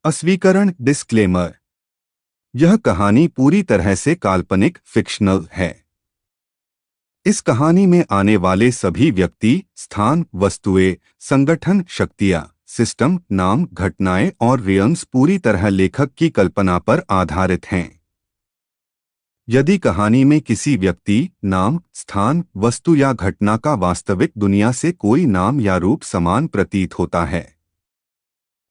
अस्वीकरण disclaimer. यह कहानी पूरी तरह से काल्पनिक फिक्शनल है। इस कहानी में आने वाले सभी व्यक्ति, स्थान, वस्तुएं, संगठन, शक्तियां, सिस्टम, नाम, घटनाएं और रियल्स पूरी तरह लेखक की कल्पना पर आधारित हैं। यदि कहानी में किसी व्यक्ति, नाम, स्थान, वस्तु या घटना का वास्तविक दुनिया से कोई नाम या रूप समान प्रतीत होता है,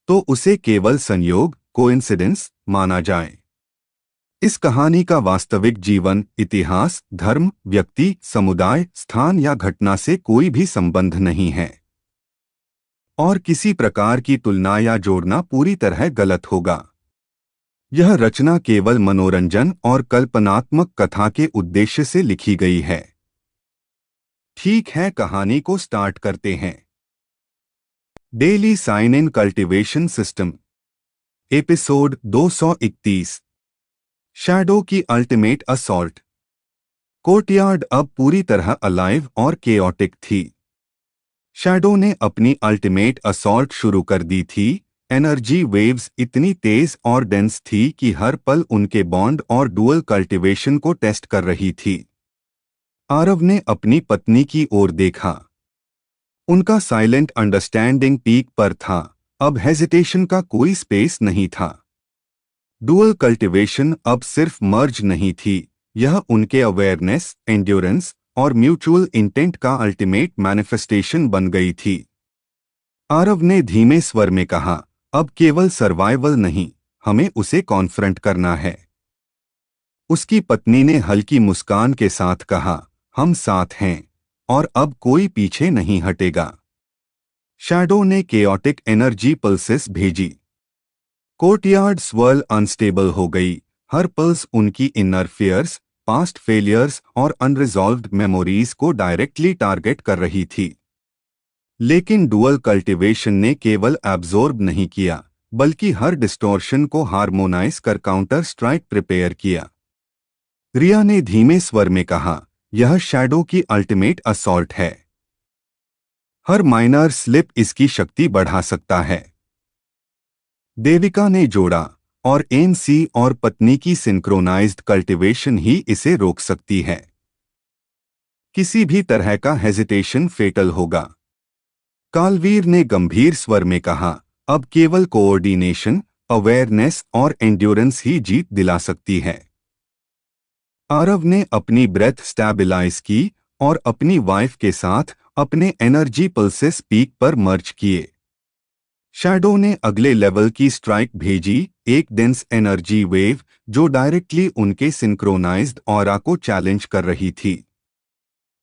तो उसे केवल संयोग, कोइंसिडेंस माना जाए। इस कहानी का वास्तविक जीवन, इतिहास, धर्म, व्यक्ति, समुदाय, स्थान या घटना से कोई भी संबंध नहीं है, और किसी प्रकार की तुलना या जोड़ना पूरी तरह गलत होगा। यह रचना केवल मनोरंजन और कल्पनात्मक कथा के उद्देश्य से लिखी गई है। ठीक है, कहानी को स्टार्ट करते हैं। Daily sign in cultivation system, episode 231। Shadow की अल्टीमेट असॉल्ट। कोर्टयार्ड अब पूरी तरह अलाइव और केओटिक थी। शैडो ने अपनी अल्टीमेट असॉल्ट शुरू कर दी थी। एनर्जी वेव्स इतनी तेज और डेंस थी कि हर पल उनके बॉन्ड और डुअल कल्टीवेशन को टेस्ट कर रही थी। आरव ने अपनी पत्नी की ओर देखा। उनका साइलेंट अंडरस्टैंडिंग पीक पर था। अब हेजिटेशन का कोई स्पेस नहीं था। डुअल कल्टीवेशन अब सिर्फ मर्ज नहीं थी, यह उनके अवेयरनेस, एंड्योरेंस और म्यूचुअल इंटेंट का अल्टीमेट मैनिफेस्टेशन बन गई थी। आरव ने धीमे स्वर में कहा, अब केवल सर्वाइवल नहीं, हमें उसे कॉन्फ्रंट करना है। उसकी पत्नी ने हल्की मुस्कान के साथ कहा, हम साथ हैं, और अब कोई पीछे नहीं हटेगा। शैडो ने केओटिक एनर्जी पल्सेस भेजी। कोर्टयार्ड स्वर्ल अनस्टेबल हो गई। हर पल्स उनकी इनर फियर्स, पास्ट फेलियर्स और अनरिजॉल्व्ड मेमोरीज को डायरेक्टली टारगेट कर रही थी। लेकिन डुअल कल्टीवेशन ने केवल एब्जॉर्ब नहीं किया, बल्कि हर डिस्टॉर्शन को हार्मोनाइज कर काउंटर स्ट्राइक प्रिपेयर किया। रिया ने धीमे स्वर में कहा, यह शैडो की अल्टीमेट असॉल्ट है। हर माइनर स्लिप इसकी शक्ति बढ़ा सकता है। देविका ने जोड़ा, और एमसी और पत्नी की सिंक्रोनाइज्ड कल्टीवेशन ही इसे रोक सकती है। किसी भी तरह का हेजिटेशन फेटल होगा। कालवीर ने गंभीर स्वर में कहा, अब केवल कोऑर्डिनेशन, अवेयरनेस और एंड्योरेंस ही जीत दिला सकती है। आरव ने अपनी ब्रेथ स्टैबिलाइज की और अपनी वाइफ के साथ अपने एनर्जी पल्सेस पीक पर मर्ज किए। शैडो ने अगले लेवल की स्ट्राइक भेजी, एक डेंस एनर्जी वेव जो डायरेक्टली उनके सिंक्रोनाइज्ड ऑरा को चैलेंज कर रही थी।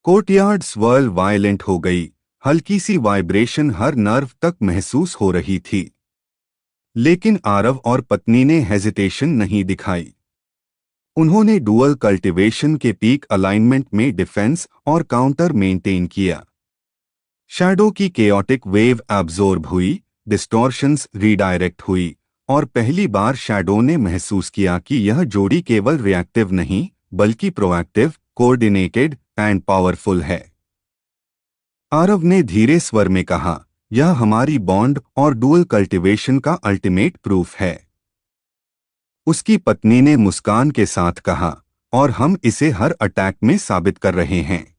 कोर्टयार्ड स्वर्ल वायलेंट हो गई। हल्की सी वाइब्रेशन हर नर्व तक महसूस हो रही थी। लेकिन आरव और पत्नी ने हेजिटेशन नहीं दिखाई। उन्होंने डुअल कल्टीवेशन के पीक अलाइनमेंट में डिफेंस और काउंटर मेंटेन किया। शैडो की केओटिक वेव एब्जॉर्ब हुई, डिस्टॉर्शंस रीडायरेक्ट हुई, और पहली बार शैडो ने महसूस किया कि यह जोड़ी केवल रिएक्टिव नहीं, बल्कि प्रोएक्टिव, कोऑर्डिनेटेड एंड पावरफुल है। आरव ने धीरे स्वर में कहा, यह हमारी बॉन्ड और डुअल कल्टीवेशन का अल्टीमेट प्रूफ है। उसकी पत्नी ने मुस्कान के साथ कहा, और हम इसे हर अटैक में साबित कर रहे हैं।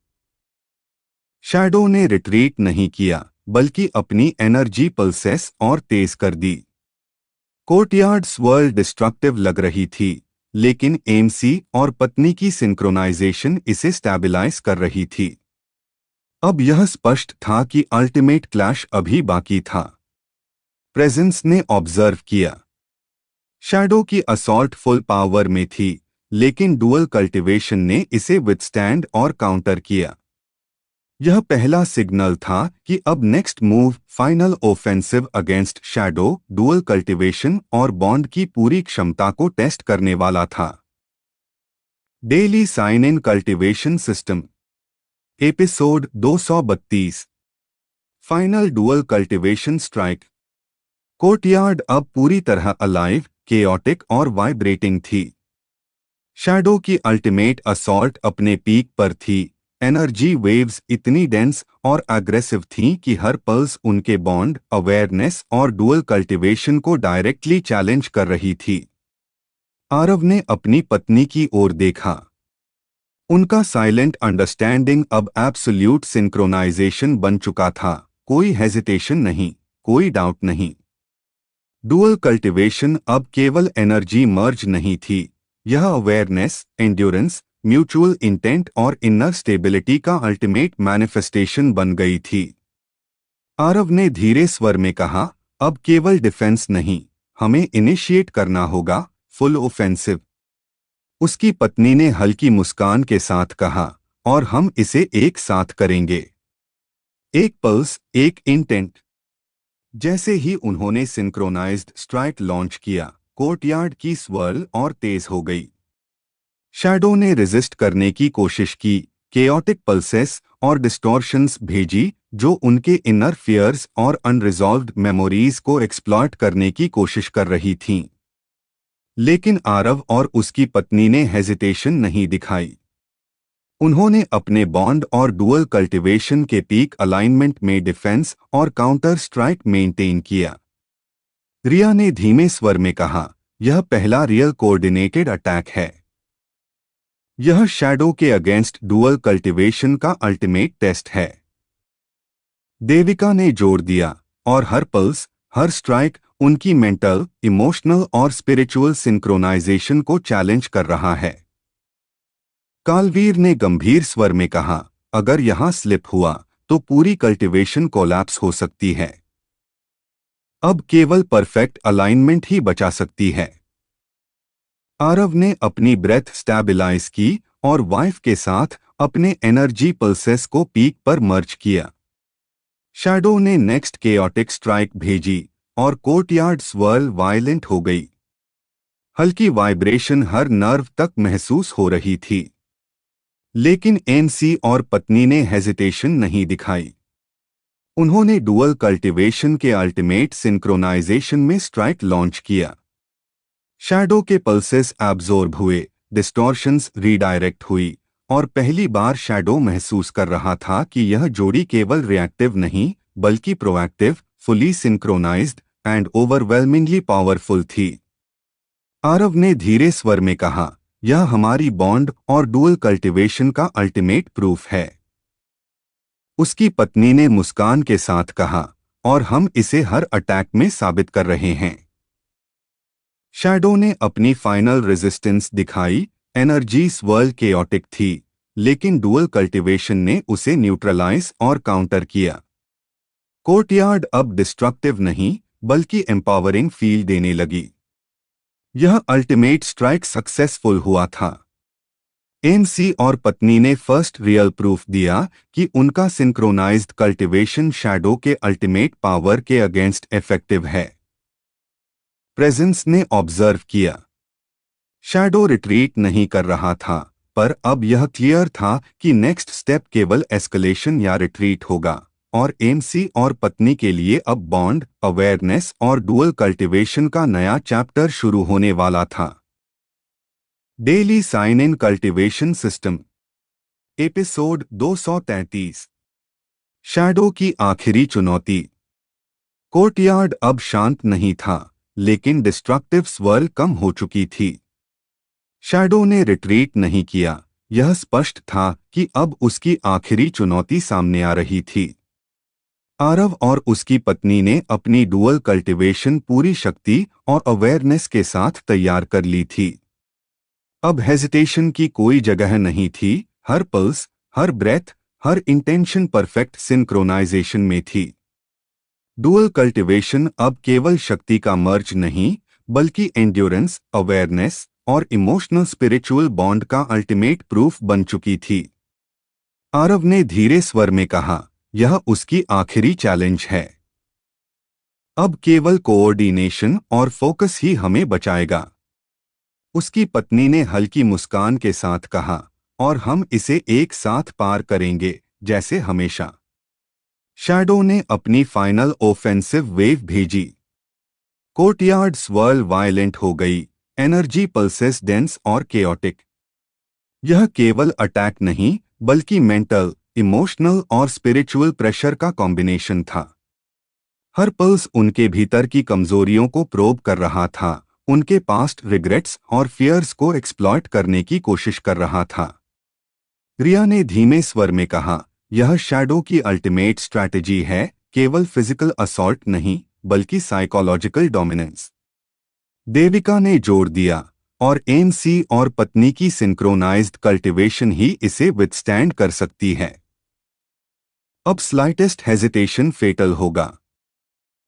शैडो ने रिट्रीट नहीं किया, बल्कि अपनी एनर्जी पल्सेस और तेज कर दी। कोर्टयार्ड स्वर्ल डिस्ट्रक्टिव लग रही थी, लेकिन एमसी और पत्नी की सिंक्रोनाइजेशन इसे स्टैबिलाइज कर रही थी। अब यह स्पष्ट था कि अल्टीमेट क्लैश अभी बाकी था। प्रेजेंस ने ऑब्जर्व किया। शैडो की असॉल्ट फुल पावर में थी, लेकिन डुअल कल्टीवेशन ने इसे विथस्टैंड और काउंटर किया। यह पहला सिग्नल था कि अब next move, final offensive against shadow, dual cultivation और बॉन्ड की पूरी क्षमता को टेस्ट करने वाला था। Daily sign in cultivation system, episode 232। Final dual cultivation strike. Courtyard अब पूरी तरह अलाइव, केओटिक और वाइब्रेटिंग थी। शैडो की अल्टीमेट असॉल्ट अपने पीक पर थी, एनर्जी वेव्स इतनी डेंस और एग्रेसिव थीं कि हर पल्स उनके बॉन्ड, अवेयरनेस और डुअल कल्टीवेशन को डायरेक्टली चैलेंज कर रही थी। आरव ने अपनी पत्नी की ओर देखा। उनका साइलेंट अंडरस्टैंडिंग अब एब्सोल्यूट सिंक्रोनाइजेशन बन चुका था। कोई हेजिटेशन नहीं, कोई डाउट नहीं। डुअल कल्टीवेशन अब केवल एनर्जी मर्ज नहीं थी, यह अवेयरनेस, एंड्योरेंस, म्यूचुअल इंटेंट और इनर स्टेबिलिटी का अल्टीमेट मैनिफेस्टेशन बन गई थी। आरव ने धीरे स्वर में कहा, अब केवल डिफेंस नहीं, हमें इनिशिएट करना होगा, फुल ऑफेंसिव। उसकी पत्नी ने हल्की मुस्कान के साथ कहा, और हम इसे एक साथ करेंगे। एक पल्स, एक इंटेंट। जैसे ही उन्होंने सिंक्रोनाइज्ड स्ट्राइक लॉन्च किया, कोर्टयार्ड की स्वर्ल और तेज हो गई। शैडो ने रेजिस्ट करने की कोशिश की, केओटिक पल्सेस और डिस्टॉर्शंस भेजी जो उनके इनर फियर्स और अनरिजॉल्व्ड मेमोरीज को एक्सप्लॉइट करने की कोशिश कर रही थीं। लेकिन आरव और उसकी पत्नी ने हेजिटेशन नहीं दिखाई। उन्होंने अपने बॉन्ड और डुअल कल्टीवेशन के पीक अलाइनमेंट में डिफेंस और काउंटर स्ट्राइक मेंटेन किया। रिया ने धीमे स्वर में कहा, यह पहला रियल कोऑर्डिनेटेड अटैक है। यह शैडो के अगेंस्ट डुअल कल्टीवेशन का अल्टीमेट टेस्ट है। देविका ने जोर दिया, और हर पल्स, हर स्ट्राइक उनकी मेंटल, इमोशनल और स्पिरिचुअल सिंक्रोनाइजेशन को चैलेंज कर रहा है। कालवीर ने गंभीर स्वर में कहा, अगर यहां स्लिप हुआ तो पूरी कल्टीवेशन कोलैप्स हो सकती है। अब केवल परफेक्ट अलाइनमेंट ही बचा सकती है। आरव ने अपनी ब्रेथ स्टेबलाइज की और वाइफ के साथ अपने एनर्जी पल्सेस को पीक पर मर्ज किया। शैडो ने नेक्स्ट केओटिक स्ट्राइक भेजी और कोर्टयार्ड स्वर्ल वायलेंट हो गई। हल्की वाइब्रेशन हर नर्व तक महसूस हो रही थी। लेकिन एनसी और पत्नी ने हेजिटेशन नहीं दिखाई। उन्होंने डुअल कल्टीवेशन के अल्टीमेट सिंक्रोनाइजेशन में स्ट्राइक लॉन्च किया। शैडो के पल्सेस एब्जॉर्ब हुए, डिस्टॉर्शंस रीडायरेक्ट हुई, और पहली बार शैडो महसूस कर रहा था कि यह जोड़ी केवल रिएक्टिव नहीं, बल्कि proactive, fully synchronized and overwhelmingly powerful थी। आरव ने धीरे स्वर में कहा, यह हमारी बॉन्ड और डुअल कल्टीवेशन का अल्टीमेट प्रूफ है। उसकी पत्नी ने मुस्कान के साथ कहा, और हम इसे हर अटैक में साबित कर रहे हैं। शैडो ने अपनी फाइनल रेजिस्टेंस दिखाई। एनर्जी स्वर्ल केओटिक थी, लेकिन डुअल कल्टीवेशन ने उसे न्यूट्रलाइज और काउंटर किया। कोर्टयार्ड अब डिस्ट्रक्टिव नहीं, बल्कि एम्पावरिंग फील देने लगी। यह अल्टीमेट स्ट्राइक सक्सेसफुल हुआ था। एमसी और पत्नी ने फर्स्ट रियल प्रूफ दिया कि उनका सिंक्रोनाइज्ड कल्टीवेशन शैडो के अल्टीमेट पावर के अगेंस्ट इफेक्टिव है। प्रेजेंस ने ऑब्जर्व किया। शैडो रिट्रीट नहीं कर रहा था, पर अब यह क्लियर था कि नेक्स्ट स्टेप केवल एस्केलेशन या रिट्रीट होगा, और एमसी और पत्नी के लिए अब बॉन्ड, अवेयरनेस और डुअल कल्टीवेशन का नया चैप्टर शुरू होने वाला था। Daily sign in cultivation system, episode 233। Shadow की आखिरी चुनौती। कोर्टयार्ड अब शांत नहीं था, लेकिन डिस्ट्रक्टिव स्वर्ल कम हो चुकी थी। शैडो ने रिट्रीट नहीं किया, यह स्पष्ट था कि अब उसकी आखिरी चुनौती सामने आ रही थी। आरव और उसकी पत्नी ने अपनी डुअल कल्टीवेशन पूरी शक्ति और अवेयरनेस के साथ तैयार कर ली थी। अब हेजिटेशन की कोई जगह नहीं थी। हर पल्स, हर ब्रेथ, हर इंटेंशन परफेक्ट सिंक्रोनाइजेशन में थी। डुअल कल्टीवेशन अब केवल शक्ति का मर्ज नहीं, बल्कि एंड्योरेंस, अवेयरनेस और इमोशनल स्पिरिचुअल बॉन्ड का अल्टीमेट प्रूफ बन चुकी थी। आरव ने धीरे स्वर में कहा, यह उसकी आखिरी चैलेंज है। अब केवल कोऑर्डिनेशन और फोकस ही हमें बचाएगा। उसकी पत्नी ने हल्की मुस्कान के साथ कहा, और हम इसे एक साथ पार करेंगे, जैसे हमेशा। शैडो ने अपनी फाइनल ऑफेंसिव वेव भेजी। कोर्टयार्ड स्वर्ल वायलेंट हो गई, एनर्जी पल्सेस डेंस और केओटिक। यह केवल अटैक नहीं, बल्कि मेंटल, इमोशनल और स्पिरिचुअल प्रेशर का कॉम्बिनेशन था। हर पल्स उनके भीतर की कमजोरियों को प्रोब कर रहा था, उनके पास्ट रिग्रेट्स और फियर्स को एक्सप्लॉइट करने की कोशिश कर रहा था। रिया ने धीमे स्वर में कहा, यह शैडो की अल्टीमेट स्ट्रैटेजी है, केवल फिजिकल असॉल्ट नहीं बल्कि साइकोलॉजिकल डोमिनेंस। देविका ने जोर दिया, और एमसी और पत्नी की सिंक्रोनाइज्ड कल्टिवेशन ही इसे विथस्टैंड कर सकती है। अब स्लाइटेस्ट हेजिटेशन फेटल होगा।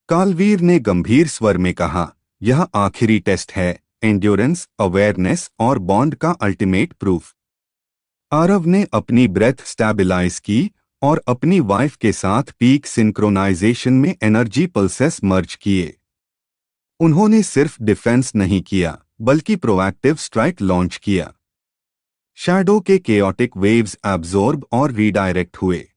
कालवीर ने गंभीर स्वर में कहा, यह आखिरी टेस्ट है, एंड्योरेंस, अवेयरनेस और बॉन्ड का अल्टीमेट प्रूफ। आरव ने अपनी ब्रेथ स्टेबलाइज की और अपनी वाइफ के साथ पीक सिंक्रोनाइजेशन में एनर्जी पल्सेस मर्ज किए। उन्होंने सिर्फ डिफेंस नहीं किया बल्कि प्रोएक्टिव स्ट्राइक लॉन्च किया। शैडो के केओटिक वेव्स एब्जॉर्ब और रीडायरेक्ट हुए।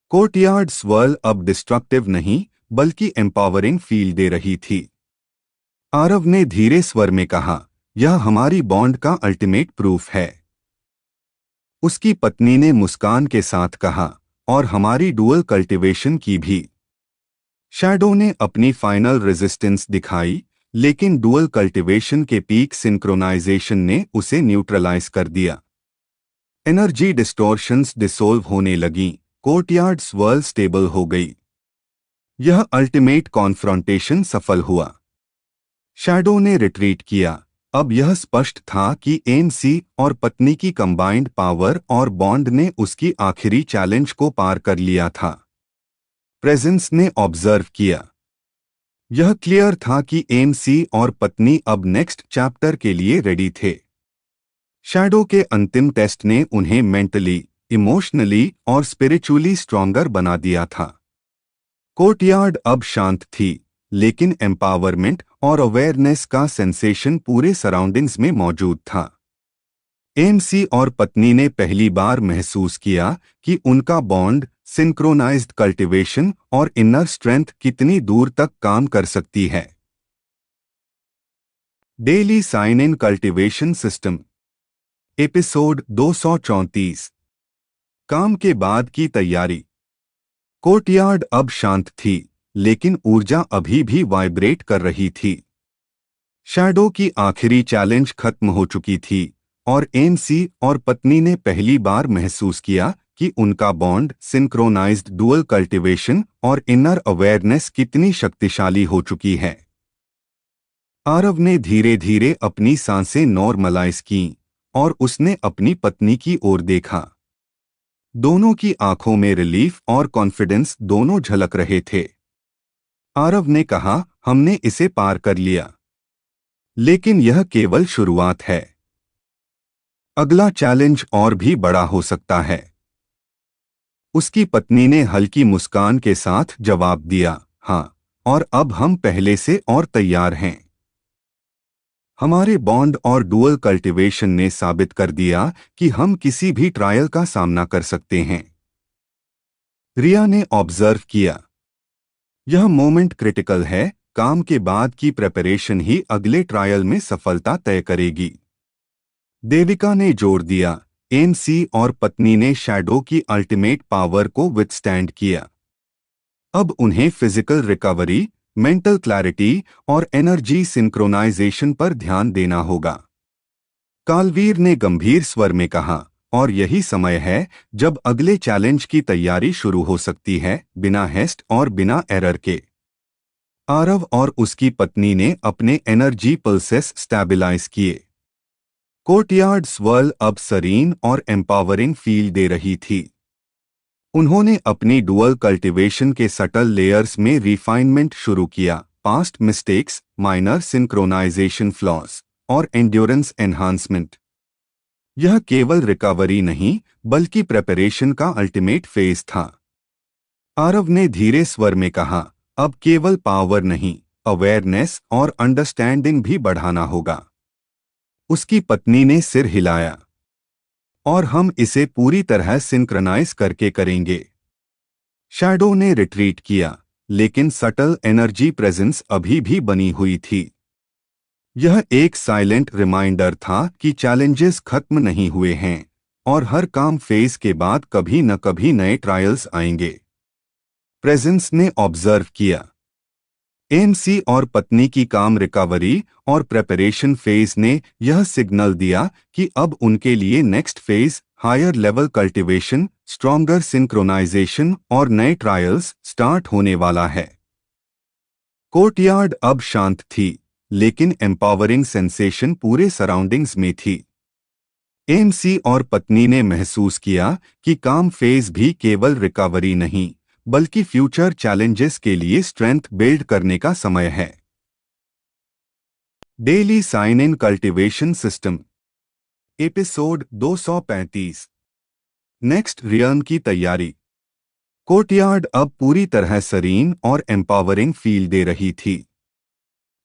कोर्टयार्ड स्वर्ल अब डिस्ट्रक्टिव नहीं बल्कि एम्पावरिंग फील दे रही थी। आरव ने धीरे स्वर में कहा, यह हमारी बॉन्ड का अल्टीमेट प्रूफ है। उसकी पत्नी ने मुस्कान के साथ कहा, और हमारी डुअल कल्टीवेशन की भी। शैडो ने अपनी फाइनल रेजिस्टेंस दिखाई, लेकिन डुअल कल्टीवेशन के पीक सिंक्रोनाइजेशन ने उसे न्यूट्रलाइज कर दिया। एनर्जी डिस्टॉर्शंस डिसोल्व होने लगीं, कोर्टयार्ड स्वर्ल स्टेबल हो गई। यह अल्टीमेट कॉन्फ्रंटेशन सफल हुआ। शैडो ने रिट्रीट किया। अब यह स्पष्ट था कि एमसी और पत्नी की कंबाइंड पावर और बॉन्ड ने उसकी आखिरी चैलेंज को पार कर लिया था। प्रेजेंस ने ऑब्जर्व किया। यह क्लियर था कि एमसी और पत्नी अब नेक्स्ट चैप्टर के लिए रेडी थे। शैडो के अंतिम टेस्ट ने उन्हें मेंटली, इमोशनली और स्पिरिचुअली स्ट्रॉन्गर बना दिया था। कोर्टयार्ड अब शांत थी, लेकिन एम्पावरमेंट और अवेयरनेस का सेंसेशन पूरे सराउंडिंग्स में मौजूद था। एमसी और पत्नी ने पहली बार महसूस किया कि उनका बॉन्ड, सिंक्रोनाइज्ड कल्टीवेशन और इनर स्ट्रेंथ कितनी दूर तक काम कर सकती है। Daily sign in cultivation system, episode 234। काम के बाद की तैयारी। कोर्टयार्ड अब शांत थी, लेकिन ऊर्जा अभी भी वाइब्रेट कर रही थी। शैडो की आखिरी चैलेंज खत्म हो चुकी थी, और एमसी और पत्नी ने पहली बार महसूस किया कि उनका बॉन्ड, सिंक्रोनाइज्ड डुअल कल्टीवेशन और इनर अवेयरनेस कितनी शक्तिशाली हो चुकी है। आरव ने धीरे धीरे अपनी सांसें नॉर्मलाइज कीं, और उसने अपनी पत्नी की ओर देखा। दोनों की आंखों में रिलीफ और कॉन्फिडेंस दोनों झलक रहे थे। आरव ने कहा, हमने इसे पार कर लिया। लेकिन यह केवल शुरुआत है। अगला चैलेंज और भी बड़ा हो सकता है। उसकी पत्नी ने हल्की मुस्कान के साथ जवाब दिया, हाँ, और अब हम पहले से और तैयार हैं। हमारे बॉन्ड और डुअल कल्टीवेशन ने साबित कर दिया कि हम किसी भी ट्रायल का सामना कर सकते हैं। रिया ने ऑब्जर्व किया। यह मोमेंट क्रिटिकल है, काम के बाद की प्रिपरेशन ही अगले ट्रायल में सफलता तय करेगी। देविका ने जोर दिया। एमसी और पत्नी ने शैडो की अल्टीमेट पावर को विथस्टैंड किया। अब उन्हें फिजिकल रिकवरी, मेंटल क्लैरिटी और एनर्जी सिंक्रोनाइजेशन पर ध्यान देना होगा। कालवीर ने गंभीर स्वर में कहा, और यही समय है जब अगले चैलेंज की तैयारी शुरू हो सकती है, बिना हेस्ट और बिना एरर के। आरव और उसकी पत्नी ने अपने एनर्जी पल्सेस स्टेबलाइज किए। कोर्टयार्ड स्वर्ल अब सरीन और एम्पावरिंग फील दे रही थी। उन्होंने अपनी डुअल कल्टीवेशन के सटल लेयर्स में रिफाइनमेंट शुरू किया, past mistakes, minor synchronization flaws और एंड्योरेंस एनहांसमेंट। यह केवल रिकवरी नहीं बल्कि प्रिपरेशन का अल्टीमेट फेज था। आरव ने धीरे स्वर में कहा, अब केवल पावर नहीं, अवेयरनेस और अंडरस्टैंडिंग भी बढ़ाना होगा। उसकी पत्नी ने सिर हिलाया। और हम इसे पूरी तरह सिंक्रनाइज करके करेंगे। शैडो ने रिट्रीट किया, लेकिन सटल एनर्जी प्रेजेंस अभी भी बनी हुई थी। यह एक साइलेंट रिमाइंडर था कि चैलेंजेस खत्म नहीं हुए हैं, और हर काम फेज के बाद कभी न कभी नए ट्रायल्स आएंगे। प्रेजेंस ने ऑब्जर्व किया। एएमसी और पत्नी की काम रिकवरी और प्रेपरेशन फेज ने यह सिग्नल दिया कि अब उनके लिए next phase higher level cultivation, stronger synchronization और नए ट्रायल्स स्टार्ट होने वाला है। कोर्टयार्ड अब शांत थी, लेकिन एम्पावरिंग सेंसेशन पूरे सराउंडिंग्स में थी। एएमसी और पत्नी ने महसूस किया कि काम फेज भी केवल रिकवरी नहीं, बल्कि फ्यूचर चैलेंजेस के लिए स्ट्रेंथ बिल्ड करने का समय है। Daily sign in cultivation system, episode 235। Next रियर्न की तैयारी। कोर्टयार्ड अब पूरी तरह सरीन और एम्पावरिंग फील दे रही थी।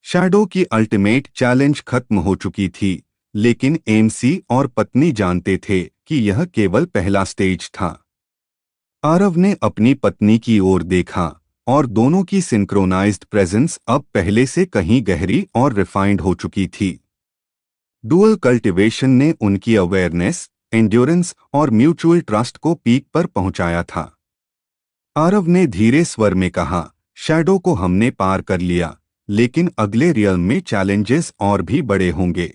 शैडो की अल्टीमेट चैलेंज खत्म हो चुकी थी, लेकिन एएमसी और पत्नी जानते थे कि यह केवल पहला स्टेज था। आरव ने अपनी पत्नी की ओर देखा और दोनों की सिंक्रोनाइज्ड प्रेजेंस अब पहले से कहीं गहरी और रिफाइंड हो चुकी थी। डुअल कल्टीवेशन ने उनकी अवेयरनेस, एंड्योरेंस और म्यूचुअल ट्रस्ट को पीक पर पहुंचाया था। आरव ने धीरे स्वर में कहा, शैडो को हमने पार कर लिया, लेकिन अगले रियल में चैलेंजेस और भी बड़े होंगे।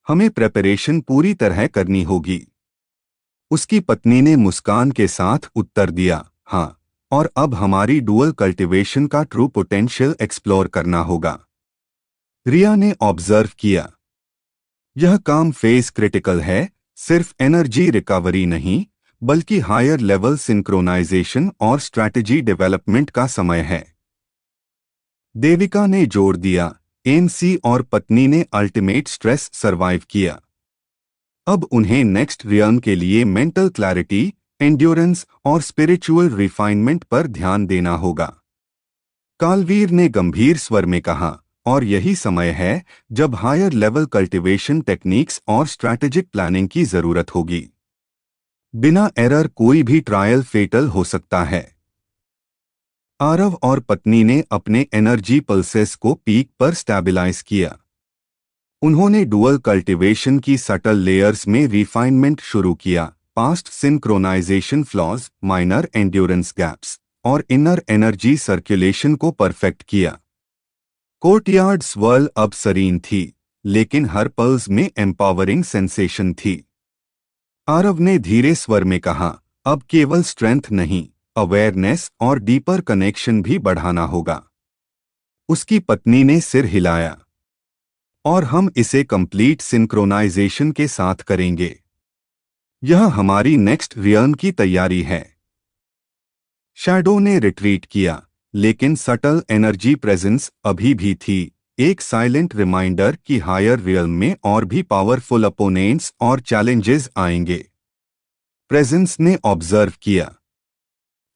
हमें प्रेपरेशन पूरी तरह करनी होगी। उसकी पत्नी ने मुस्कान के साथ उत्तर दिया, हाँ, और अब हमारी डुअल कल्टीवेशन का ट्रू पोटेंशियल एक्सप्लोर करना होगा। रिया ने ऑब्जर्व किया, यह काम फेज क्रिटिकल है, सिर्फ एनर्जी रिकवरी नहीं, बल्कि हायर लेवल सिंक्रोनाइजेशन और स्ट्रैटेजी डेवलपमेंट का समय है। देविका ने जोर दिया, एएमसी और पत्नी ने अल्टीमेट स्ट्रेस सरवाइव किया। अब उन्हें नेक्स्ट रियर्न के लिए मेंटल क्लैरिटी, एंड्योरेंस और स्पिरिचुअल रिफाइनमेंट पर ध्यान देना होगा। कालवीर ने गंभीर स्वर में कहा, और यही समय है जब हायर लेवल कल्टीवेशन टेक्निक्स और स्ट्रैटेजिक प्लानिंग की जरूरत होगी। बिना एरर कोई भी ट्रायल फेटल हो सकता है। आरव और पत्नी ने अपने एनर्जी पल्सेस को पीक पर स्टेबलाइज किया। उन्होंने डुअल कल्टीवेशन की सटल लेयर्स में रिफाइनमेंट शुरू किया, past synchronization flaws, minor endurance gaps और इनर एनर्जी सर्कुलेशन को परफेक्ट किया। कोर्टयार्ड स्वर्ल अब सरीन थी, लेकिन हर पल्स में एम्पावरिंग सेंसेशन थी। आरव ने धीरे स्वर में कहा, अब केवल स्ट्रेंथ नहीं, अवेयरनेस और डीपर कनेक्शन भी बढ़ाना होगा। उसकी पत्नी ने सिर हिलाया, और हम इसे कंप्लीट सिंक्रोनाइजेशन के साथ करेंगे। यह हमारी नेक्स्ट रियर्न की तैयारी है। शैडो ने रिट्रीट किया, लेकिन सटल एनर्जी प्रेजेंस अभी भी थी, एक साइलेंट रिमाइंडर कि हायर रियर्न में और भी पावरफुल अपोनेंट्स और चैलेंजेस आएंगे। प्रेजेंस ने ऑब्जर्व किया।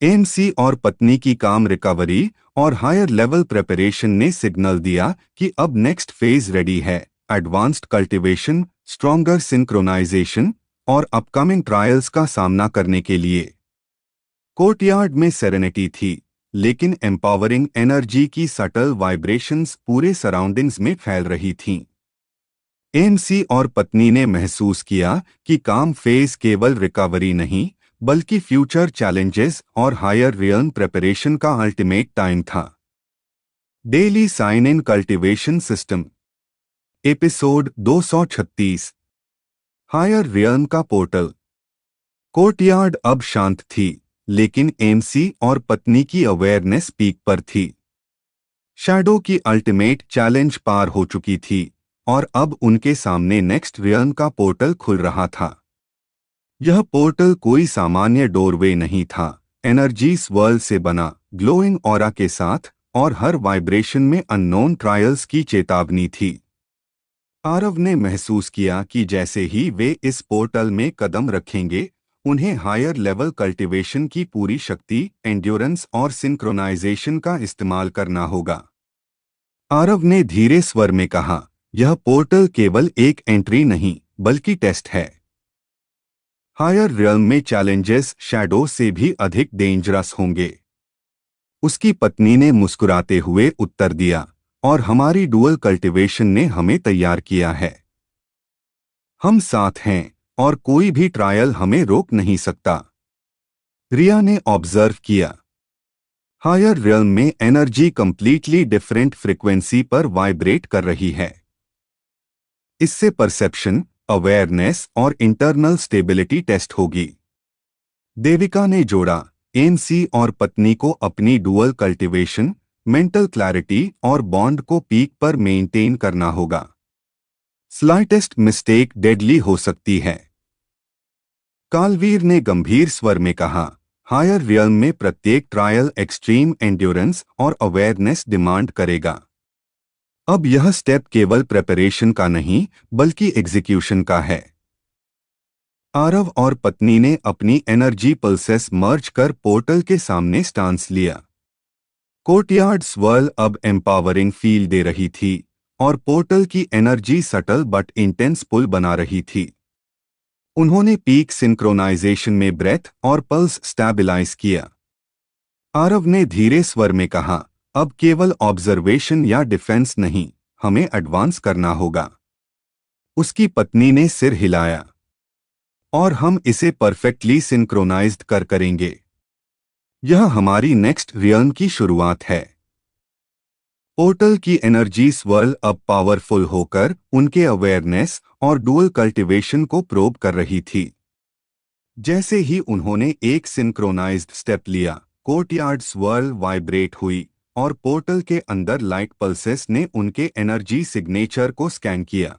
एएमसी और पत्नी की काम रिकवरी और हायर लेवल प्रिपरेशन ने सिग्नल दिया कि अब नेक्स्ट फेज रेडी है, एडवांस्ड कल्टीवेशन, स्ट्रॉन्गर सिंक्रोनाइजेशन और अपकमिंग ट्रायल्स का सामना करने के लिए। कोर्टयार्ड में सेरेनिटी थी, लेकिन एम्पावरिंग एनर्जी की सटल वाइब्रेशंस पूरे सराउंडिंग्स में फैल रही थीं। एएमसी और पत्नी ने महसूस किया कि काम फेज केवल रिकवरी नहीं, बल्कि फ्यूचर चैलेंजेस और हायर रियर्न प्रिपरेशन का अल्टीमेट टाइम था। Daily sign in cultivation system, episode 236। Higher realm का पोर्टल। कोर्टयार्ड अब शांत थी, लेकिन एएमसी और पत्नी की अवेयरनेस पीक पर थी। शैडो की अल्टीमेट चैलेंज पार हो चुकी थी, और अब उनके सामने नेक्स्ट रियर्न का पोर्टल खुल रहा था। यह पोर्टल कोई सामान्य डोरवे नहीं था, एनर्जी स्वर्ल से बना, ग्लोइंग ऑरा के साथ, और हर वाइब्रेशन में अननोन ट्रायल्स की चेतावनी थी। आरव ने महसूस किया कि जैसे ही वे इस पोर्टल में कदम रखेंगे, उन्हें हायर लेवल कल्टीवेशन की पूरी शक्ति, एंड्योरेंस और सिंक्रोनाइजेशन का इस्तेमाल करना होगा। आरव ने धीरे स्वर में कहा, यह पोर्टल केवल एक एंट्री नहीं, बल्कि टेस्ट है। हायर रियल्म में चैलेंजेस शैडो से भी अधिक डेंजरस होंगे। उसकी पत्नी ने मुस्कुराते हुए उत्तर दिया, और हमारी डुअल कल्टीवेशन ने हमें तैयार किया है। हम साथ हैं, और कोई भी ट्रायल हमें रोक नहीं सकता। रिया ने ऑब्जर्व किया, हायर रियल्म में एनर्जी कंप्लीटली डिफरेंट फ्रीक्वेंसी पर वाइब्रेट कर रही है। इससे परसेप्शन, अवेयरनेस और इंटरनल स्टेबिलिटी टेस्ट होगी। देविका ने जोड़ा, एमसी और पत्नी को अपनी डुअल कल्टीवेशन, मेंटल क्लैरिटी और बॉन्ड को पीक पर मेंटेन करना होगा। स्लाइटेस्ट मिस्टेक डेडली हो सकती है। कालवीर ने गंभीर स्वर में कहा, हायर रियल्म में प्रत्येक ट्रायल एक्सट्रीम एंड्योरेंस और अवेयरनेस डिमांड करेगा। अब यह स्टेप केवल प्रिपरेशन का नहीं बल्कि एग्जीक्यूशन का है। आरव और पत्नी ने अपनी एनर्जी पल्सेस मर्ज कर पोर्टल के सामने स्टांस लिया। कोर्टयार्ड स्वर्ल अब एम्पावरिंग फील दे रही थी और पोर्टल की एनर्जी सटल बट इंटेंस पुल बना रही थी। उन्होंने पीक सिंक्रोनाइजेशन में ब्रेथ और पल्स स्टैबिलाइज किया। आरव ने धीरे स्वर में कहा, अब केवल ऑब्जर्वेशन या डिफेंस नहीं, हमें एडवांस करना होगा। उसकी पत्नी ने सिर हिलाया, और हम इसे परफेक्टली सिंक्रोनाइज्ड करेंगे। यह हमारी नेक्स्ट रियल्म की शुरुआत है। पोर्टल की एनर्जी स्वर्ल अब पावरफुल होकर उनके अवेयरनेस और डुअल कल्टीवेशन को प्रोब कर रही थी। जैसे ही उन्होंने एक सिंक्रोनाइज्ड स्टेप लिया, कोर्टयार्ड स्वर्ल वाइब्रेट हुई और पोर्टल के अंदर लाइट पल्सेस ने उनके एनर्जी सिग्नेचर को स्कैन किया।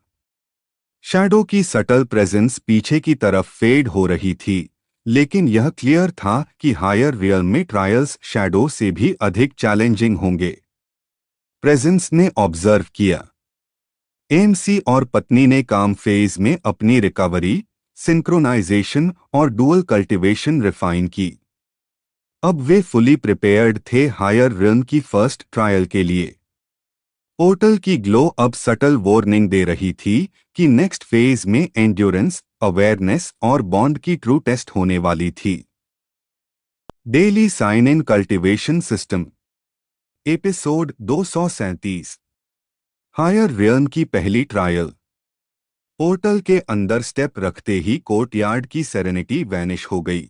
शैडो की सटल प्रेजेंस पीछे की तरफ फेड हो रही थी, लेकिन यह क्लियर था कि हायर रियल्म में ट्रायल्स शैडो से भी अधिक चैलेंजिंग होंगे। प्रेजेंस ने ऑब्जर्व किया, एमसी और पत्नी ने काम फेज में अपनी रिकवरी, सिंक्रोनाइजेशन और डुअल कल्टीवेशन रिफाइन की। अब वे फुली प्रिपेयर्ड थे हायर रियल्म की फर्स्ट ट्रायल के लिए। पोर्टल की ग्लो अब सटल वार्निंग दे रही थी कि नेक्स्ट फेज में एंड्योरेंस, अवेयरनेस और बॉन्ड की ट्रू टेस्ट होने वाली थी। Daily sign in cultivation system, episode 237। Higher realm की पहली ट्रायल। पोर्टल के अंदर स्टेप रखते ही कोर्टयार्ड की सेरेनिटी वैनिश हो गई।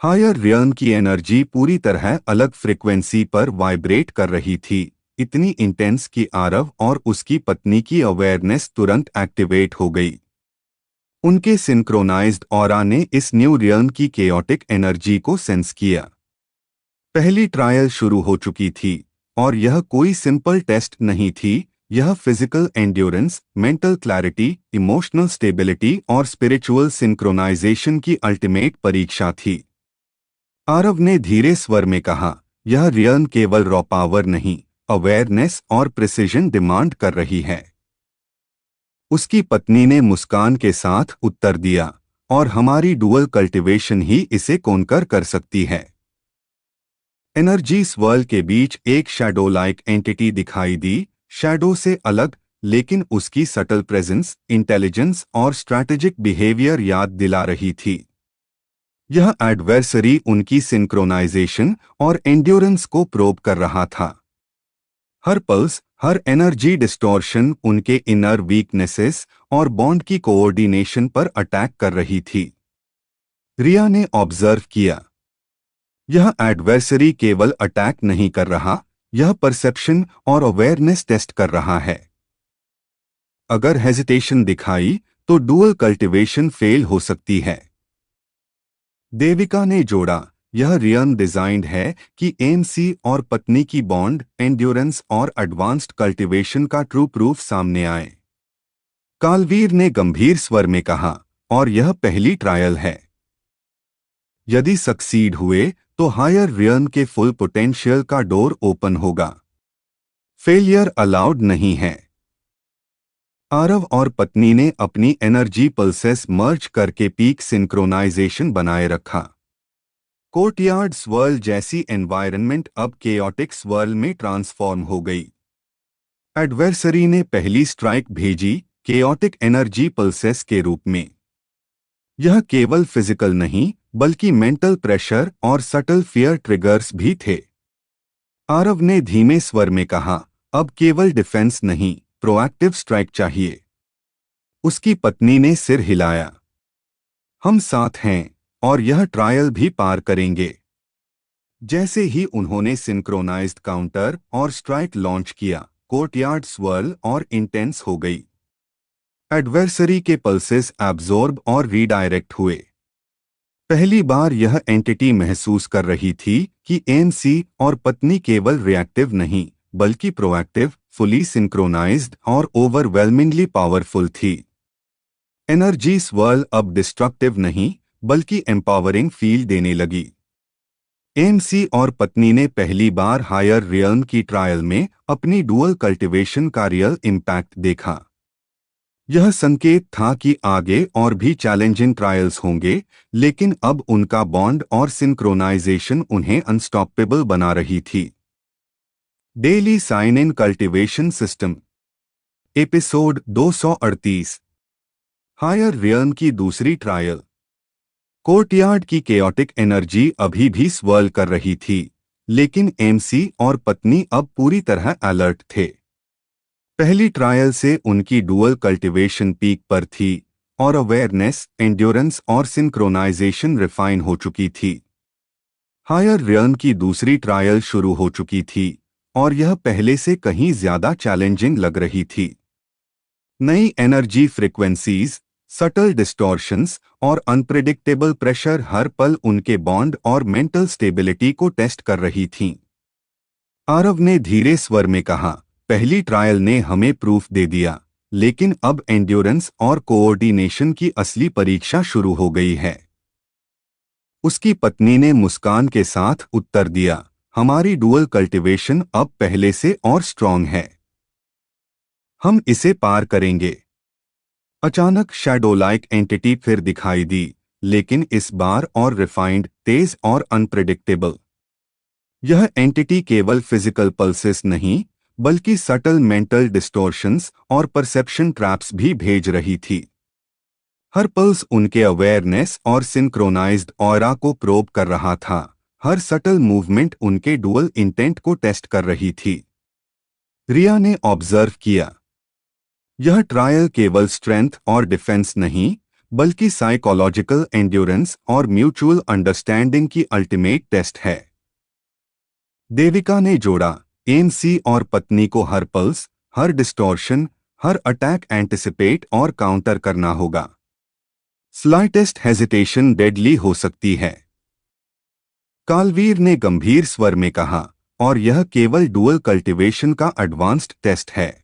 हायर रियल्म की एनर्जी पूरी तरह अलग फ्रीक्वेंसी पर वाइब्रेट कर रही थी, इतनी इंटेंस कि आरव और उसकी पत्नी की अवेयरनेस तुरंत एक्टिवेट हो गई। उनके सिंक्रोनाइज्ड ऑरा ने इस न्यू रियल्म की केओटिक एनर्जी को सेंस किया। पहली ट्रायल शुरू हो चुकी थी और यह कोई सिंपल टेस्ट नहीं थी, यह physical endurance, mental clarity, emotional stability और स्पिरिचुअल सिंक्रोनाइजेशन की अल्टीमेट परीक्षा थी। आरव ने धीरे स्वर में कहा, यह रियल्म केवल रॉ पावर नहीं, अवेयरनेस और प्रिसिजन डिमांड कर रही है। उसकी पत्नी ने मुस्कान के साथ उत्तर दिया, और हमारी डुअल कल्टीवेशन ही इसे कॉन्कर कर सकती है। एनर्जी स्वर्ल के बीच एक शैडो लाइक एंटिटी दिखाई दी, शैडो से अलग, लेकिन उसकी सटल प्रेजेंस, इंटेलिजेंस और स्ट्रैटेजिक बिहेवियर याद दिला रही थी। यह एडवर्सरी उनकी सिंक्रोनाइजेशन और एंड्योरेंस को प्रोब कर रहा था। हर पल्स, हर एनर्जी डिस्टॉर्शन उनके इनर वीकनेसेस और बॉन्ड की कोऑर्डिनेशन पर अटैक कर रही थी। रिया ने ऑब्जर्व किया, यह एडवर्सरी केवल अटैक नहीं कर रहा, यह परसेप्शन और अवेयरनेस टेस्ट कर रहा है। अगर हेजिटेशन दिखाई तो डुअल कल्टीवेशन फेल हो सकती है। देविका ने जोड़ा, यह रियल्म डिजाइंड है कि एमसी और पत्नी की बॉन्ड, एंड्योरेंस और एडवांस्ड कल्टीवेशन का ट्रू प्रूफ सामने आए। कालवीर ने गंभीर स्वर में कहा, और यह पहली ट्रायल है। यदि सक्सीड हुए तो हायर रियल्म के फुल पोटेंशियल का डोर ओपन होगा। फेलियर अलाउड नहीं है। आरव और पत्नी ने अपनी एनर्जी पल्सेस मर्ज करके पीक सिंक्रोनाइजेशन बनाए रखा। कोर्टयार्ड स्वर्ल जैसी एनवायरनमेंट अब केओटिक स्वर्ल में ट्रांसफॉर्म हो गई। एडवर्सरी ने पहली स्ट्राइक भेजी, केओटिक एनर्जी पल्सेस के रूप में। यह केवल फिजिकल नहीं बल्कि मेंटल प्रेशर और सटल फियर ट्रिगर्स भी थे। आरव ने धीमे स्वर में कहा, अब केवल डिफेंस नहीं, प्रोएक्टिव स्ट्राइक चाहिए। उसकी पत्नी ने सिर हिलाया, हम साथ हैं और यह ट्रायल भी पार करेंगे। जैसे ही उन्होंने सिंक्रोनाइज्ड काउंटर और स्ट्राइक लॉन्च किया, कोर्टयार्ड स्वर्ल और इंटेंस हो गई। एडवर्सरी के पल्सेस एब्जॉर्ब और रीडायरेक्ट हुए। पहली बार यह एंटिटी महसूस कर रही थी कि एएमसी और पत्नी केवल रिएक्टिव नहीं बल्कि प्रोएक्टिव, फुली सिंक्रोनाइज्ड और ओवरवेलमिंगली पावरफुल थी। एनर्जी स्वर्ल अब डिस्ट्रक्टिव नहीं बल्कि एम्पावरिंग फील देने लगी। एएमसी और पत्नी ने पहली बार हायर रियल्म की ट्रायल में अपनी डुअल कल्टीवेशन का रियल इम्पैक्ट देखा। यह संकेत था कि आगे और भी चैलेंजिंग ट्रायल्स होंगे, लेकिन अब उनका बॉन्ड और सिंक्रोनाइजेशन उन्हें अनस्टॉपेबल बना रही थी। Daily sign in cultivation system, episode 238। Higher realm की दूसरी ट्रायल। कोर्टयार्ड की केओटिक एनर्जी अभी भी स्वर्ल कर रही थी, लेकिन एएमसी और पत्नी अब पूरी तरह अलर्ट थे। पहली ट्रायल से उनकी डुअल कल्टीवेशन पीक पर थी और अवेयरनेस, एंड्योरेंस और सिंक्रोनाइजेशन रिफाइन हो चुकी थी। हायर रियल्म की दूसरी ट्रायल शुरू हो चुकी थी और यह पहले से कहीं ज्यादा चैलेंजिंग लग रही थी। नई एनर्जी फ्रीक्वेंसीज, सटल डिस्टॉर्शंस और अनप्रेडिक्टेबल प्रेशर हर पल उनके बॉन्ड और मेंटल स्टेबिलिटी को टेस्ट कर रही थीं। आरव ने धीरे स्वर में कहा, पहली ट्रायल ने हमें प्रूफ दे दिया, लेकिन अब एंड्योरेंस और कोऑर्डिनेशन की असली परीक्षा शुरू हो गई है। उसकी पत्नी ने मुस्कान के साथ उत्तर दिया, हमारी डुअल कल्टीवेशन अब पहले से और स्ट्रांग है। हम इसे पार करेंगे। अचानक शैडो लाइक एंटिटी फिर दिखाई दी, लेकिन इस बार और रिफाइंड, तेज और अनप्रेडिक्टेबल। यह एंटिटी केवल फिजिकल पल्सेस नहीं बल्कि सटल मेंटल डिस्टॉर्शंस और परसेप्शन ट्रैप्स भी भेज रही थी। हर पल्स उनके अवेयरनेस और सिंक्रोनाइज्ड ऑरा को प्रोब कर रहा था। हर सटल मूवमेंट उनके डुअल इंटेंट को टेस्ट कर रही थी। रिया ने ऑब्जर्व किया, यह ट्रायल केवल स्ट्रेंथ और डिफेंस नहीं बल्कि साइकोलॉजिकल एंड्योरेंस और म्यूचुअल अंडरस्टैंडिंग की अल्टीमेट टेस्ट है। देविका ने जोड़ा, एएमसी और पत्नी को हर पल्स, हर डिस्टॉर्शन, हर अटैक एंटिसिपेट और काउंटर करना होगा। स्लाइटेस्ट हेजिटेशन डेडली हो सकती है। कालवीर ने गंभीर स्वर में कहा, और यह केवल डुअल कल्टीवेशन का एडवांस्ड टेस्ट है।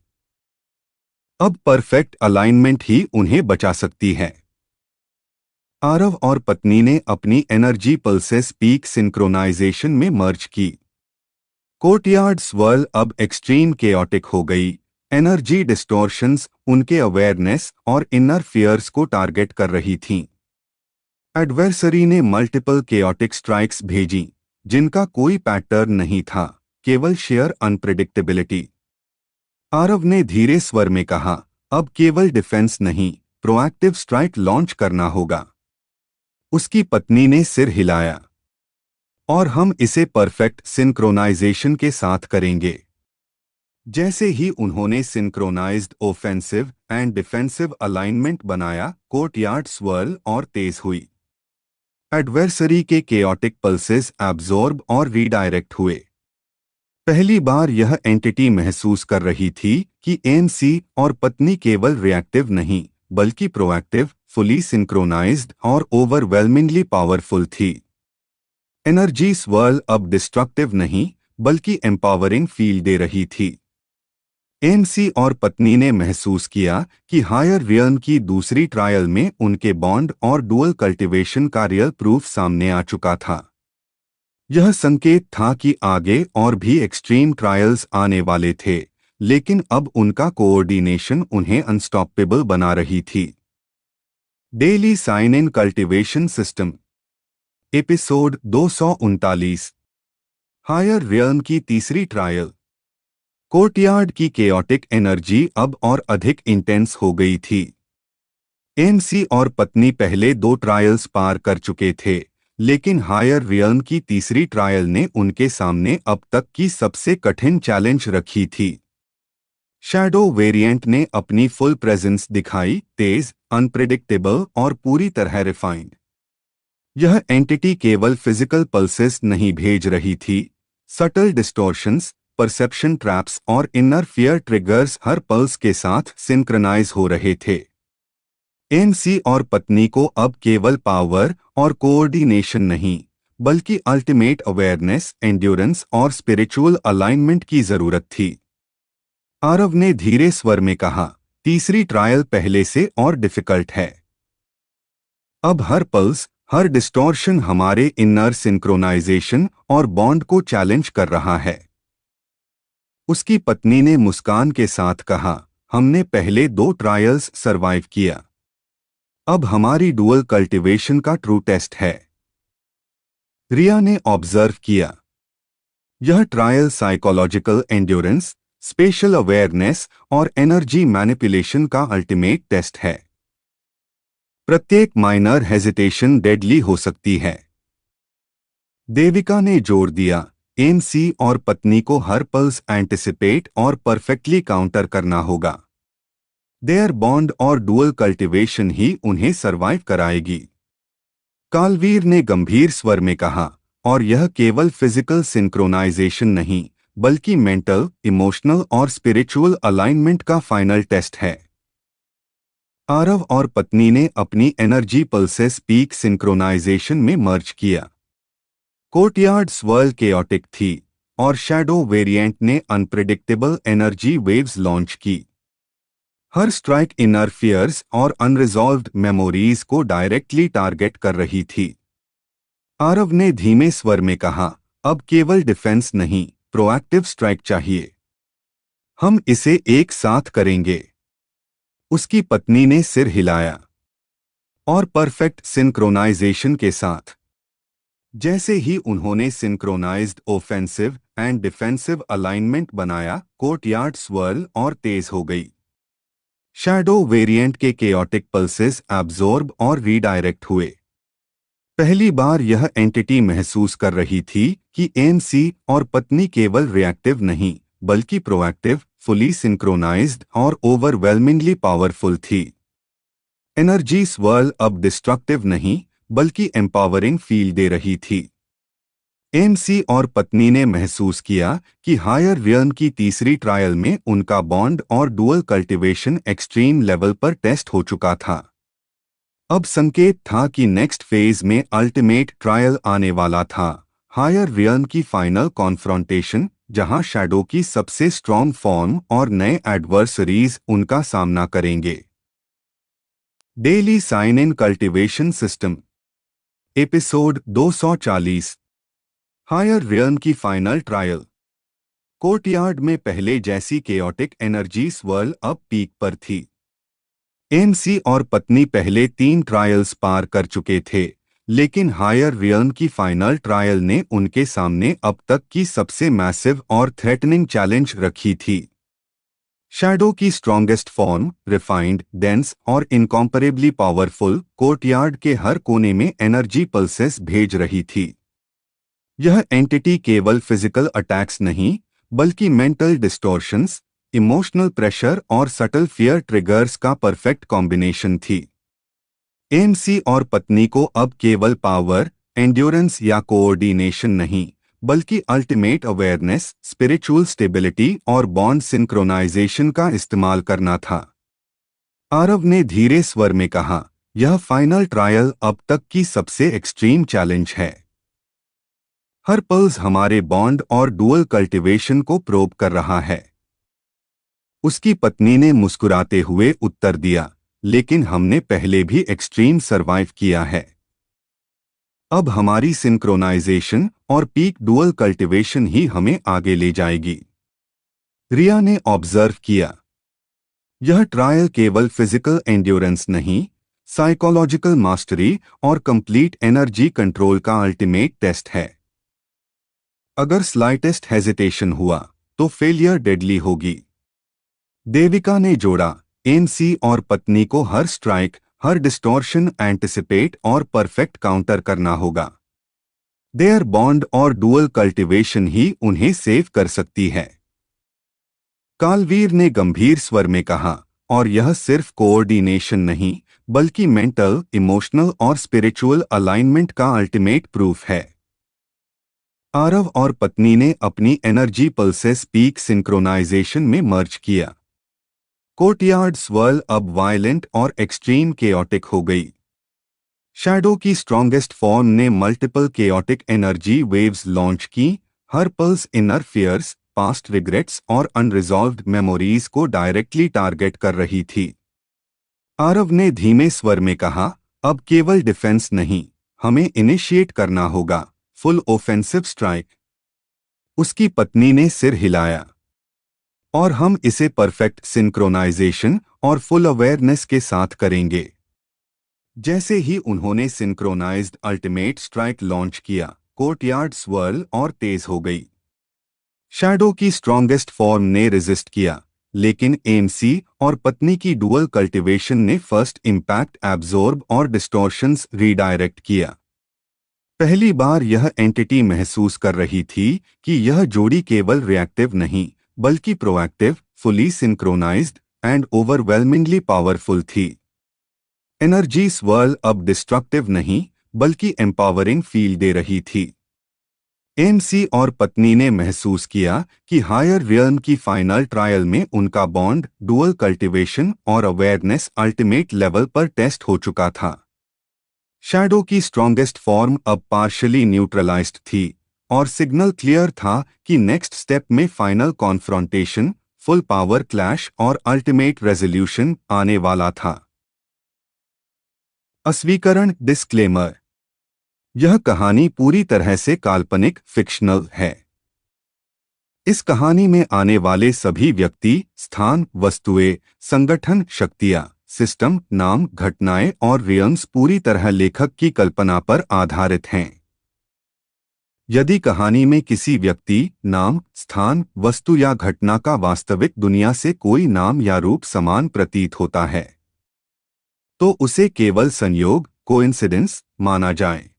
अब परफेक्ट अलाइनमेंट ही उन्हें बचा सकती है। आरव और पत्नी ने अपनी एनर्जी पल्सेस पीक सिंक्रोनाइजेशन में मर्ज की। कोर्टयार्ड स्वर्ल अब एक्सट्रीम केओटिक हो गई। एनर्जी डिस्टॉर्शंस उनके अवेयरनेस और इनर फियर्स को टारगेट कर रही थीं। एडवर्सरी ने मल्टीपल केओटिक स्ट्राइक्स भेजी, जिनका कोई पैटर्न नहीं था, केवल शेयर अनप्रेडिक्टेबिलिटी। आरव ने धीरे स्वर में कहा, अब केवल डिफेंस नहीं, प्रोएक्टिव स्ट्राइक लॉन्च करना होगा। उसकी पत्नी ने सिर हिलाया, और हम इसे परफेक्ट सिंक्रोनाइजेशन के साथ करेंगे। जैसे ही उन्होंने synchronized offensive and defensive alignment बनाया, कोर्टयार्ड स्वर्ल और तेज हुई। एडवर्सरी के केओटिक पल्सेस एब्जॉर्ब और रीडायरेक्ट हुए। पहली बार यह एंटिटी महसूस कर रही थी कि एएमसी और पत्नी केवल रिएक्टिव नहीं बल्कि प्रोएक्टिव, फुली सिंक्रोनाइज्ड और ओवरवेलमिंगली पावरफुल थी। एनर्जी स्वर्ल अब डिस्ट्रक्टिव नहीं बल्कि एम्पावरिंग फील दे रही थी। एएमसी और पत्नी ने महसूस किया कि हायर रियल्म की दूसरी ट्रायल में उनके बॉन्ड और डुअल कल्टीवेशन का रियल प्रूफ सामने आ चुका था। यह संकेत था कि आगे और भी एक्सट्रीम ट्रायल्स आने वाले थे, लेकिन अब उनका कोऑर्डिनेशन उन्हें अनस्टॉपेबल बना रही थी। Daily sign in cultivation system, episode 239। Higher realm की तीसरी ट्रायल। कोर्टयार्ड की केओटिक एनर्जी अब और अधिक इंटेंस हो गई थी। एएमसी और पत्नी पहले 2 ट्रायल्स पार कर चुके थे, लेकिन हायर रियल्म की तीसरी ट्रायल ने उनके सामने अब तक की सबसे कठिन चैलेंज रखी थी। शैडो वेरिएंट ने अपनी फुल प्रेजेंस दिखाई, तेज, अनप्रेडिक्टेबल और पूरी तरह रिफाइंड। यह एंटिटी केवल फिजिकल पल्सेस नहीं भेज रही थी, सटल डिस्टॉर्शंस, परसेप्शन ट्रैप्स और इनर फियर ट्रिगर्स हर पल्स के साथ सिंक्रनाइज हो रहे थे। एमसी और पत्नी को अब केवल पावर और कोऑर्डिनेशन नहीं, बल्कि अल्टीमेट अवेयरनेस, एंड्योरेंस और स्पिरिचुअल अलाइनमेंट की जरूरत थी। आरव ने धीरे स्वर में कहा, तीसरी ट्रायल पहले से और डिफिकल्ट है। अब हर पल्स, हर डिस्टॉर्शन हमारे इनर सिंक्रोनाइजेशन और बॉन्ड को चैलेंज कर रहा है। उसकी पत्नी ने मुस्कान के साथ कहा, हमने पहले 2 ट्रायल्स सरवाइव किया। अब हमारी डुअल कल्टीवेशन का ट्रू टेस्ट है। रिया ने ऑब्जर्व किया, यह trial psychological endurance, special awareness और एनर्जी मैनिपुलेशन का अल्टीमेट टेस्ट है। प्रत्येक माइनर हेजिटेशन डेडली हो सकती है। देविका ने जोर दिया, एमसी और पत्नी को हर पल्स एंटिसिपेट और परफेक्टली काउंटर करना होगा। देयर बॉन्ड और डुअल कल्टीवेशन ही उन्हें सरवाइव कराएगी। कालवीर ने गंभीर स्वर में कहा, और यह केवल फिजिकल सिंक्रोनाइजेशन नहीं, बल्कि मेंटल, इमोशनल और स्पिरिचुअल अलाइनमेंट का फाइनल टेस्ट है। आरव और पत्नी ने अपनी एनर्जी पल्सेस पीक सिंक्रोनाइजेशन में मर्ज किया। कोर्टयार्ड स्वर्ल केओटिक थी और शैडो वेरिएंट ने अनप्रेडिक्टेबल एनर्जी वेव्स लॉन्च की। हर स्ट्राइक इनर फियर्स और अनरिजॉल्व्ड मेमोरीज को डायरेक्टली टारगेट कर रही थी। आरव ने धीमे स्वर में कहा, अब केवल डिफेंस नहीं, प्रोएक्टिव स्ट्राइक चाहिए। हम इसे एक साथ करेंगे। उसकी पत्नी ने सिर हिलाया। और परफेक्ट सिंक्रोनाइजेशन के साथ। जैसे ही उन्होंने synchronized offensive and defensive alignment बनाया, कोर्टयार्ड स्वर्ल और तेज हो गई। शैडो वेरिएंट के केओटिक पल्सेस एब्जॉर्ब और रीडायरेक्ट हुए। पहली बार यह एंटिटी महसूस कर रही थी कि एमसी और पत्नी केवल रिएक्टिव नहीं, बल्कि प्रोएक्टिव, फुली सिंक्रोनाइज्ड और ओवरवेलमिंगली पावरफुल थी। एनर्जी स्वर्ल अब डिस्ट्रक्टिव नहीं, बल्कि एम्पावरिंग फील दे रही थी। एमसी और पत्नी ने महसूस किया कि हायर रियल्म की तीसरी ट्रायल में उनका बॉन्ड और डुअल कल्टीवेशन एक्सट्रीम लेवल पर टेस्ट हो चुका था। अब संकेत था कि नेक्स्ट फेज में अल्टीमेट ट्रायल आने वाला था, हायर रियल्म की फाइनल कॉन्फ्रंटेशन, जहां शैडो की सबसे स्ट्रॉन्ग फॉर्म और नए एडवर्सरीज उनका सामना करेंगे। Daily sign in cultivation system, episode 240। Higher realm की फाइनल ट्रायल। कोर्टयार्ड में पहले जैसी केओटिक एनर्जी स्वर्ल अब पीक पर थी। एमसी और पत्नी पहले 3 ट्रायल्स पार कर चुके थे, लेकिन हायर रियल्म की फाइनल ट्रायल ने उनके सामने अब तक की सबसे मैसिव और थ्रेटनिंग चैलेंज रखी थी। शैडो की स्ट्रॉन्गेस्ट फॉर्म, रिफाइंड, डेंस और इनकॉम्परेबली पावरफुल, कोर्टयार्ड के हर कोने में एनर्जी पल्सेस भेज रही थी। यह एंटिटी केवल फिजिकल अटैक्स नहीं, बल्कि मेंटल डिस्टॉर्शंस, इमोशनल प्रेशर और सटल फियर ट्रिगर्स का परफेक्ट कॉम्बिनेशन थी। एमसी और पत्नी को अब केवल पावर, एंड्योरेंस या कोऑर्डिनेशन नहीं, बल्कि अल्टीमेट अवेयरनेस, स्पिरिचुअल स्टेबिलिटी और बॉन्ड सिंक्रोनाइजेशन का इस्तेमाल करना था। आरव ने धीरे स्वर में कहा, यह फाइनल ट्रायल अब तक की सबसे एक्सट्रीम चैलेंज है। हर पल्स हमारे बॉन्ड और डुअल कल्टीवेशन को प्रोब कर रहा है। उसकी पत्नी ने मुस्कुराते हुए उत्तर दिया, लेकिन हमने पहले भी एक्सट्रीम सरवाइव किया है। अब हमारी सिंक्रोनाइजेशन और पीक डुअल कल्टीवेशन ही हमें आगे ले जाएगी। रिया ने ऑब्जर्व किया, यह ट्रायल केवल फिजिकल एंड्योरेंस नहीं, साइकोलॉजिकल मास्टरी और कंप्लीट एनर्जी कंट्रोल का अल्टीमेट टेस्ट है। अगर स्लाइटेस्ट हेजिटेशन हुआ, तो फेलियर डेडली होगी। देविका ने जोड़ा, एमसी और पत्नी को हर स्ट्राइक, हर डिस्टॉर्शन एंटिसिपेट और परफेक्ट काउंटर करना होगा। देयर बॉन्ड और डुअल कल्टीवेशन ही उन्हें सेव कर सकती है। कालवीर ने गंभीर स्वर में कहा, और यह सिर्फ कोऑर्डिनेशन नहीं, बल्कि मेंटल, इमोशनल और स्पिरिचुअल अलाइनमेंट का अल्टीमेट प्रूफ है। आरव और पत्नी ने अपनी एनर्जी पल्सेस पीक सिंक्रोनाइजेशन में मर्ज किया। कोर्टयार्ड स्वर्ल अब वायलेंट और एक्सट्रीम केओटिक हो गई। शैडो की स्ट्रॉन्गेस्ट फॉर्म ने multiple chaotic energy waves launch की, हर pulse inner fears, past regrets और अनरिजॉल्व्ड मेमोरीज को डायरेक्टली टारगेट कर रही थी। आरव ने धीमे स्वर में कहा, अब केवल डिफेंस नहीं, हमें इनिशिएट करना होगा, फुल ऑफेंसिव स्ट्राइक। उसकी पत्नी ने सिर हिलाया। और हम इसे परफेक्ट सिंक्रोनाइजेशन और फुल अवेयरनेस के साथ करेंगे। जैसे ही उन्होंने सिंक्रोनाइज्ड अल्टीमेट स्ट्राइक लॉन्च किया, कोर्टयार्ड स्वर्ल और तेज हो गई। शैडो की स्ट्रॉन्गेस्ट फॉर्म ने रेजिस्ट किया, लेकिन एमसी और पत्नी की डुअल कल्टीवेशन ने फर्स्ट इंपैक्ट एब्जॉर्ब और डिस्टॉर्शंस रीडायरेक्ट किया। पहली बार यह एंटिटी महसूस कर रही थी कि यह जोड़ी केवल रिएक्टिव नहीं, बल्कि proactive, fully synchronized and overwhelmingly powerful थी। एनर्जी स्वर्ल अब डिस्ट्रक्टिव नहीं, बल्कि एम्पावरिंग फील दे रही थी। एमसी और पत्नी ने महसूस किया कि हायर रियल्म की फाइनल ट्रायल में उनका बॉन्ड, डुअल कल्टीवेशन और अवेयरनेस अल्टीमेट लेवल पर टेस्ट हो चुका था। शैडो की स्ट्रॉन्गेस्ट फॉर्म अब पार्शली न्यूट्रलाइज्ड थी, और सिग्नल क्लियर था कि नेक्स्ट स्टेप में final confrontation, full power clash और अल्टीमेट रेजोल्यूशन आने वाला था। अस्वीकरण डिस्क्लेमर। यह कहानी पूरी तरह से काल्पनिक फिक्शनल है। इस कहानी में आने वाले सभी व्यक्ति, स्थान, वस्तुएं, संगठन, शक्तियां, सिस्टम, नाम, घटनाएं और रियम्स पूरी तरह लेखक की कल्पना पर आधारित हैं। यदि कहानी में किसी व्यक्ति, नाम, स्थान, वस्तु या घटना का वास्तविक दुनिया से कोई नाम या रूप समान प्रतीत होता है, तो उसे केवल संयोग, कोइंसिडेंस माना जाए।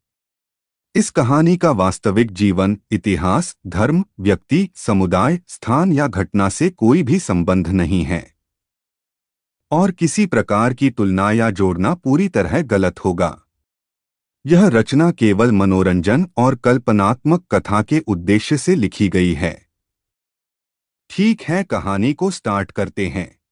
इस कहानी का वास्तविक जीवन, इतिहास, धर्म, व्यक्ति, समुदाय, स्थान या घटना से कोई भी संबंध नहीं है, और किसी प्रकार की तुलना या जोड़ना पूरी तरह गलत होगा। यह रचना केवल मनोरंजन और कल्पनात्मक कथा के उद्देश्य से लिखी गई है। ठीक है, कहानी को स्टार्ट करते हैं।